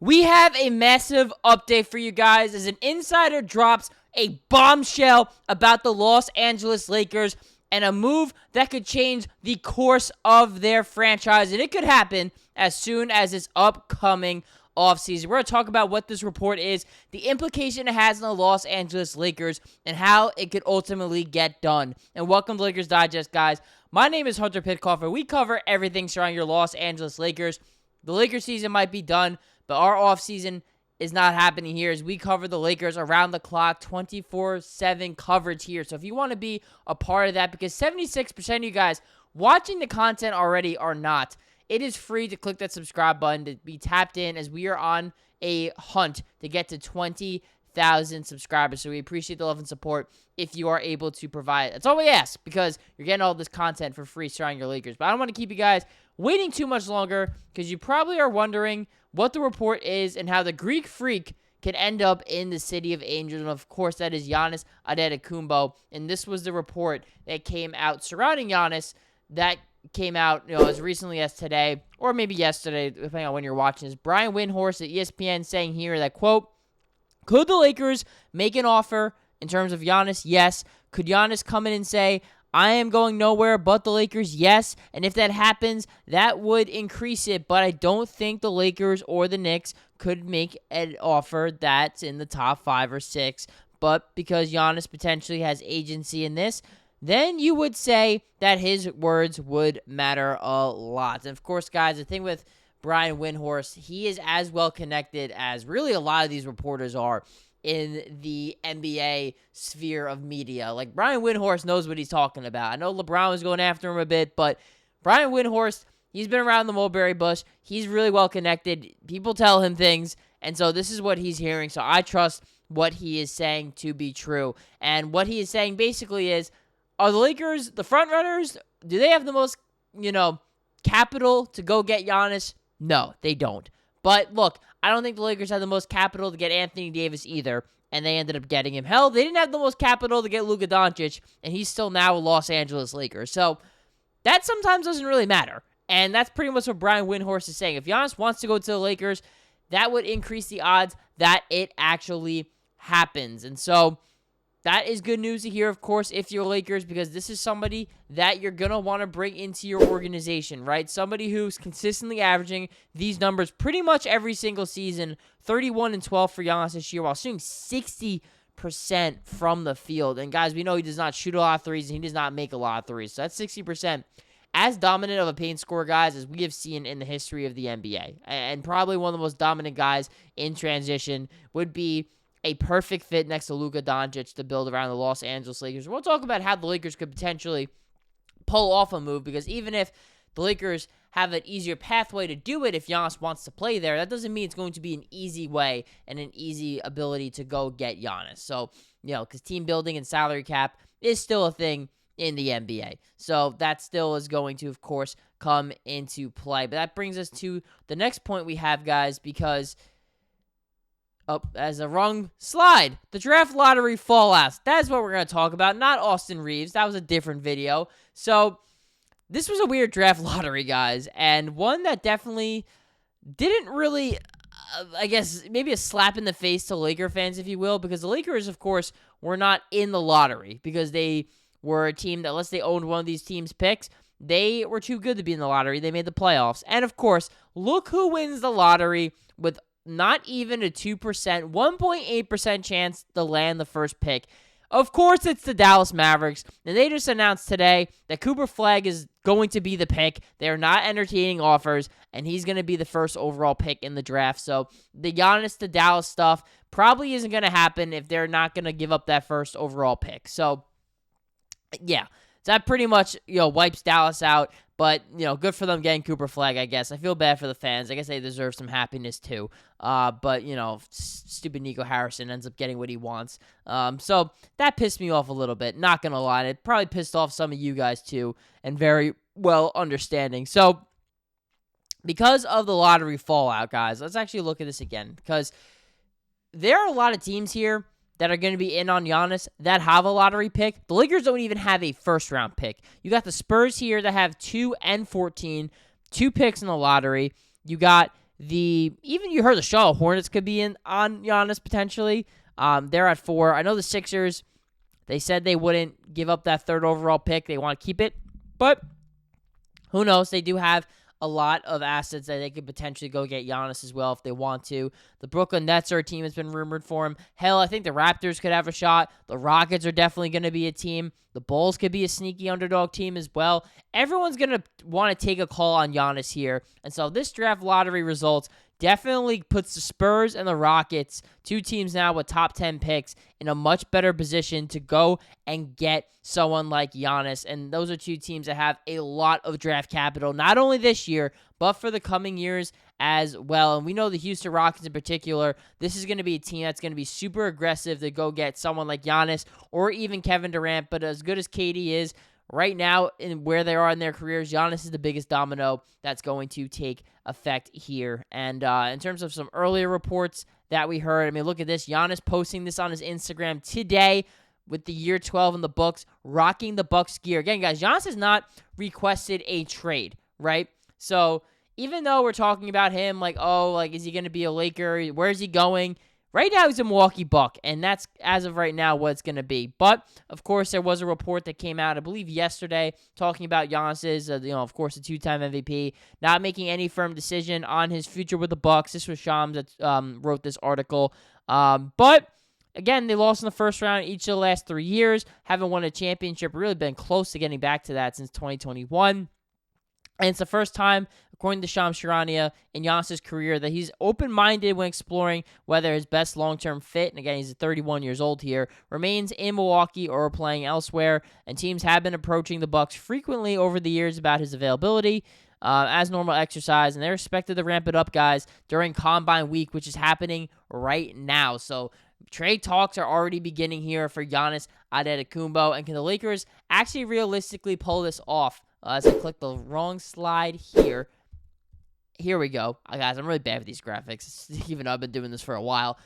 We have a massive update for you guys as an insider drops a bombshell about the Los Angeles Lakers and a move that could change the course of their franchise. And it could happen as soon as this upcoming offseason. We're going to talk about what this report is, the implication it has on the Los Angeles Lakers, and how it could ultimately get done. And welcome to Lakers Digest, guys. My name is Hunter Pitcoff, and we cover everything surrounding your Los Angeles Lakers. The Lakers season might be done, but our offseason is not happening here as we cover the Lakers around the clock, 24/7 coverage here. So if you want to be a part of that, because 76% of you guys watching the content already are not, it is free to click that subscribe button to be tapped in as we are on a hunt to get to 20,000 subscribers. So we appreciate the love and support if you are able to provide. That's all we ask because you're getting all this content for free surrounding your Lakers. But I don't want to keep you guys waiting too much longer because you probably are wondering what the report is and how the Greek Freak can end up in the City of Angels. And of course, that is Giannis Antetokounmpo. And this was the report that came out surrounding Giannis that came out, as recently as today, or maybe yesterday, depending on when you're watching this. Brian Windhorst at ESPN saying here that, quote, could the Lakers make an offer in terms of Giannis? Yes. Could Giannis come in and say, I am going nowhere but the Lakers? Yes. And if that happens, that would increase it. But I don't think the Lakers or the Knicks could make an offer that's in the top 5 or 6. But because Giannis potentially has agency in this, then you would say that his words would matter a lot. And of course, guys, the thing with Brian Windhorst, he is as well connected as really a lot of these reporters are in the NBA sphere of media. Like, Brian Windhorst knows what he's talking about. I know LeBron was going after him a bit, but Brian Windhorst, he's been around the mulberry bush. He's really well connected. People tell him things, and so this is what he's hearing. So I trust what he is saying to be true. And what he is saying basically is, are the Lakers the front runners? Do they have the most, capital to go get Giannis? No, they don't. But look, I don't think the Lakers had the most capital to get Anthony Davis either, and they ended up getting him. Hell, they didn't have the most capital to get Luka Doncic, and he's still now a Los Angeles Lakers. So that sometimes doesn't really matter, and that's pretty much what Brian Windhorst is saying. If Giannis wants to go to the Lakers, that would increase the odds that it actually happens. And so that is good news to hear, of course, if you're Lakers, because this is somebody that you're going to want to bring into your organization, right? Somebody who's consistently averaging these numbers pretty much every single season, 31-12 for Giannis this year, while shooting 60% from the field. And guys, we know he does not shoot a lot of threes, and he does not make a lot of threes. So that's 60%. As dominant of a paint scorer, guys, as we have seen in the history of the NBA. And probably one of the most dominant guys in transition would be a perfect fit next to Luka Doncic to build around the Los Angeles Lakers. We'll talk about how the Lakers could potentially pull off a move, because even if the Lakers have an easier pathway to do it if Giannis wants to play there, that doesn't mean it's going to be an easy way and an easy ability to go get Giannis. So, because team building and salary cap is still a thing in the NBA. So that still is going to, of course, come into play. But that brings us to the next point we have, guys, because as a wrong slide. The draft lottery fallouts. That's what we're going to talk about, not Austin Reaves. That was a different video. So this was a weird draft lottery, guys, and one that definitely didn't really, I guess, maybe a slap in the face to Laker fans, if you will, because the Lakers, of course, were not in the lottery because they were a team that, unless they owned one of these teams' picks, they were too good to be in the lottery. They made the playoffs. And, of course, look who wins the lottery with not even a 2%, 1.8% chance to land the first pick. Of course, it's the Dallas Mavericks, and they just announced today that Cooper Flagg is going to be the pick. They're not entertaining offers, and he's going to be the first overall pick in the draft. So the Giannis to Dallas stuff probably isn't going to happen if they're not going to give up that first overall pick. So, yeah, that pretty much wipes Dallas out. But, good for them getting Cooper Flagg, I guess. I feel bad for the fans. I guess they deserve some happiness, too. But, stupid Nico Harrison ends up getting what he wants. So that pissed me off a little bit. Not going to lie. It probably pissed off some of you guys, too. And very well understanding. So, because of the lottery fallout, guys, let's actually look at this again. Because there are a lot of teams here that are going to be in on Giannis that have a lottery pick. The Lakers don't even have a first-round pick. You got the Spurs here that have 2 and 14, 2 picks in the lottery. You got even you heard the Charlotte Hornets could be in on Giannis potentially. They're at 4. I know the Sixers, they said they wouldn't give up that 3rd overall pick. They want to keep it, but who knows? They do have a lot of assets that they could potentially go get Giannis as well if they want to. The Brooklyn Nets are a team that's been rumored for him. Hell, I think the Raptors could have a shot. The Rockets are definitely going to be a team. The Bulls could be a sneaky underdog team as well. Everyone's going to want to take a call on Giannis here. And so this draft lottery results definitely puts the Spurs and the Rockets, 2 teams now with top 10 picks, in a much better position to go and get someone like Giannis. And those are 2 teams that have a lot of draft capital, not only this year, but for the coming years as well. And we know the Houston Rockets in particular, this is going to be a team that's going to be super aggressive to go get someone like Giannis or even Kevin Durant. But as good as KD is, right now, in where they are in their careers, Giannis is the biggest domino that's going to take effect here. And in terms of some earlier reports that we heard, I mean, look at this. Giannis posting this on his Instagram today with the year 12 in the books, rocking the Bucks gear. Again, guys, Giannis has not requested a trade, right? So even though we're talking about him, like, oh, like, is he going to be a Laker? Where's he going? Right now, he's a Milwaukee Buck, and that's, as of right now, what it's going to be. But, of course, there was a report that came out, I believe, yesterday, talking about Giannis's, of course, a 2-time MVP, not making any firm decision on his future with the Bucks. This was Shams that wrote this article. But, again, they lost in the first round each of the last 3 years, haven't won a championship, really been close to getting back to that since 2021. And it's the first time, according to Shams Charania, in Giannis' career that he's open-minded when exploring whether his best long-term fit, and again, he's 31 years old here, remains in Milwaukee or playing elsewhere. And teams have been approaching the Bucks frequently over the years about his availability as normal exercise, and they're expected to ramp it up, guys, during Combine Week, which is happening right now. So trade talks are already beginning here for Giannis Antetokounmpo, and can the Lakers actually realistically pull this off? As I click the wrong slide here. Here we go. Guys, I'm really bad with these graphics, even though I've been doing this for a while.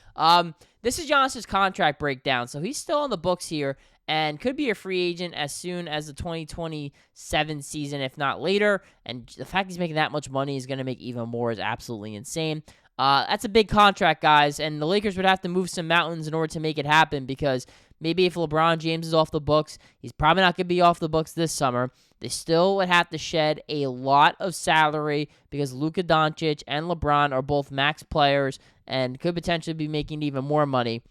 This is Giannis' contract breakdown. So he's still on the books here and could be a free agent as soon as the 2027 season, if not later. And the fact he's making that much money is going to make even more is absolutely insane. That's a big contract, guys, and the Lakers would have to move some mountains in order to make it happen, because maybe if LeBron James is off the books, he's probably not going to be off the books this summer. They still would have to shed a lot of salary because Luka Doncic and LeBron are both max players and could potentially be making even more money.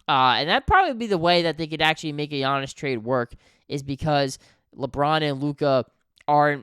And that'd probably be the way that they could actually make a Giannis trade work, is because LeBron and Luka are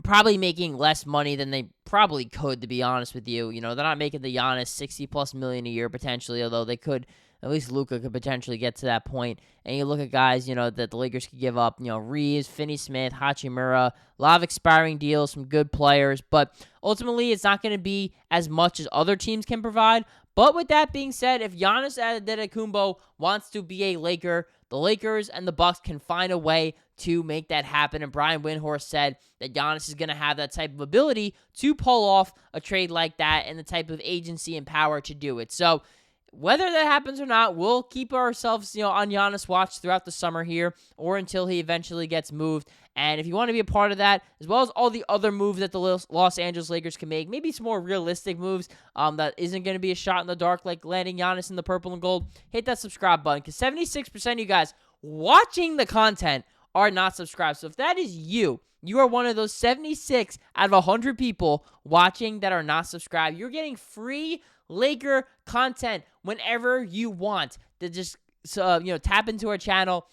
probably making less money than they probably could, to be honest with you. You know, they're not making the Giannis $60+ million a year potentially, although they could. At least Luka could potentially get to that point. And you look at guys, that the Lakers could give up, Reaves, Finney-Smith, Hachimura, a lot of expiring deals, some good players. But ultimately, it's not going to be as much as other teams can provide. But with that being said, if Giannis Antetokounmpo wants to be a Laker, the Lakers and the Bucks can find a way to make that happen. And Brian Windhorst said that Giannis is going to have that type of ability to pull off a trade like that and the type of agency and power to do it. So whether that happens or not, we'll keep ourselves, on Giannis watch throughout the summer here, or until he eventually gets moved. And if you want to be a part of that, as well as all the other moves that the Los Angeles Lakers can make, maybe some more realistic moves that isn't going to be a shot in the dark like landing Giannis in the purple and gold, hit that subscribe button, because 76% of you guys watching the content are not subscribed. So if that is you are one of those 76 out of 100 people watching that are not subscribed. You're getting free Laker content whenever you want to just tap into our channel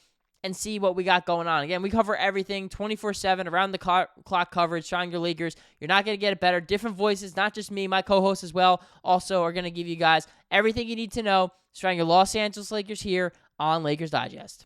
and see what we got going on. Again, we cover everything 24/7, around the clock coverage, showing your Lakers. You're not going to get it better. Different voices, not just me, my co-hosts as well, also are going to give you guys everything you need to know surrounding your Los Angeles Lakers here on Lakers Digest.